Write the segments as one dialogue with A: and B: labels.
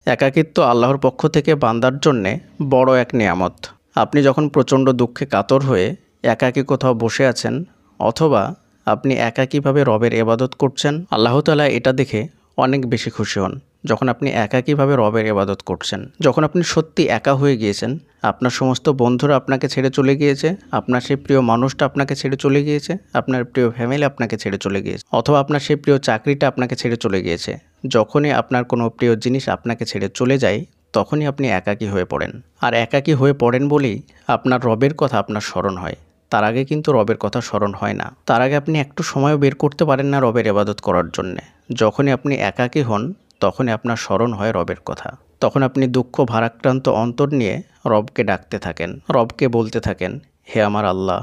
A: একাকিত্ব আল্লাহর পক্ষ থেকে বান্দার জন্যে বড় এক নিয়ামত। আপনি যখন প্রচণ্ড দুঃখে কাতর হয়ে একাকী কোথাও বসে আছেন, অথবা আপনি একাকীভাবে রবের ইবাদত করছেন, আল্লাহ তাআলা এটা দেখে অনেক বেশি খুশি হন। যখন আপনি একাকীভাবে রবের ইবাদত করছেন, যখন আপনি সত্যি একা হয়ে গিয়েছেন, আপনার সমস্ত বন্ধুরা আপনাকে ছেড়ে চলে গিয়েছে, আপনার সেই প্রিয় মানুষটা আপনাকে ছেড়ে চলে গিয়েছে, আপনার প্রিয় ফ্যামিলি আপনাকে ছেড়ে চলে গিয়েছে, অথবা আপনার সেই প্রিয় চাকরিটা আপনাকে ছেড়ে চলে গিয়েছে। যখনই আপনার কোনো প্রিয় জিনিস আপনাকে ছেড়ে চলে যায়, তখনই আপনি একাকী হয়ে পড়েন। আর একাকী হয়ে পড়েন বলেই আপনার রবের কথা আপনার স্মরণ হয়। তার আগে কিন্তু রবের কথা স্মরণ হয় না। তার আগে আপনি একটু সময়ও বের করতে পারেন না রবের ইবাদত করার জন্যে। যখনই আপনি একাকী হন, তখনই আপনার স্মরণ হয় রবের কথা। তখন আপনি দুঃখ ভারাক্রান্ত অন্তর নিয়ে রবকে ডাকতে থাকেন, রবকে বলতে থাকেন, হে আমার আল্লাহ,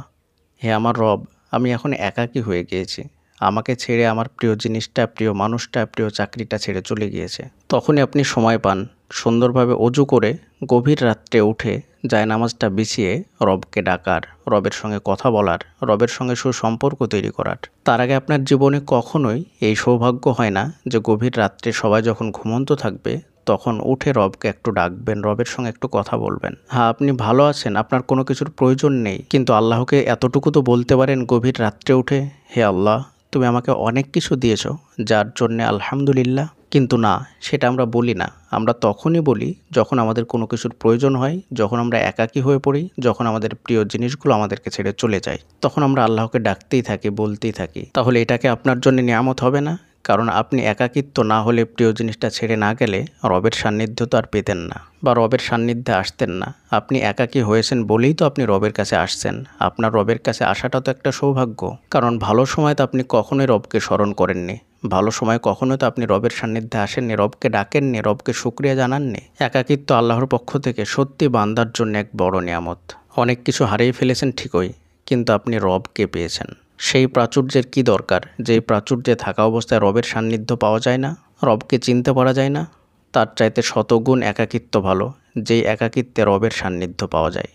A: হে আমার রব, আমি এখন একাকী হয়ে গিয়েছি। আমাকে ছেড়ে আমার প্রিয় জিনিসটা, প্রিয় মানুষটা, প্রিয় চাকরিটা ছেড়ে চলে গিয়েছে। তখনই আপনি সময় পান সুন্দরভাবে অজু করে গভীর রাত্রে উঠে জায়নামাজটা বিছিয়ে রবকে ডাকার, রবের সঙ্গে কথা বলার, রবের সঙ্গে সুসম্পর্ক তৈরি করার। তার আগে আপনার জীবনে কখনোই এই সৌভাগ্য হয় না যে গভীর রাত্রে সবাই যখন ঘুমন্ত থাকবে তখন উঠে রবকে একটু ডাকবেন, রবের সঙ্গে একটু কথা বলবেন। হ্যাঁ, আপনি ভালো আছেন, আপনার কোনো কিছুর প্রয়োজন নেই, কিন্তু আল্লাহকে এতটুকু তো বলতে পারেন গভীর রাত্রে উঠে, হে আল্লাহ, তুমি আমাকে অনেক কিছু দিয়েছো, যার জন্যে আলহামদুলিল্লাহ। কিন্তু না, সেটা আমরা বলি না। আমরা তখনই বলি যখন আমাদের কোনো কিছুর প্রয়োজন হয়, যখন আমরা একাকী হয়ে পড়ি, যখন আমাদের প্রিয় জিনিসগুলো আমাদেরকে ছেড়ে চলে যায়, তখন আমরা আল্লাহকে ডাকতেই থাকি, বলতেই থাকি। তাহলে এটাকে আপনার জন্য নিয়ামত হবে না? কারণ আপনি একাকিত্ব না হলে, প্রিয় জিনিসটা ছেড়ে না গেলে রবের সান্নিধ্য তো আর পেতেন না, বা রবের সান্নিধ্যে আসতেন না। আপনি একাকী হয়েছেন বলেই তো আপনি রবের কাছে আসছেন। আপনার রবের কাছে আসাটা তো একটা সৌভাগ্য। কারণ ভালো সময় তো আপনি কখনোই রবকে স্মরণ করেননি, ভালো সময় কখনোই তো আপনি রবের সান্নিধ্যে আসেননি, রবকে ডাকেননি, রবকে শুকরিয়া জানাননি। একাকিত্ব আল্লাহর পক্ষ থেকে সত্যি বান্দার জন্য এক বড় নিয়ামত। অনেক কিছু হারিয়ে ফেলেছেন ঠিকই, কিন্তু আপনি রবকে পেয়েছেন। সেই প্রাচুর্যের কি দরকার, যেই প্রাচুর্যে থাকা অবস্থায় রবের সান্নিধ্য পাওয়া যায় না, রবকে চিনতে পারা যায় না? তার চাইতে শতগুণ একাকিত্ব ভালো, যেই একাকিত্বে রবের সান্নিধ্য পাওয়া যায়।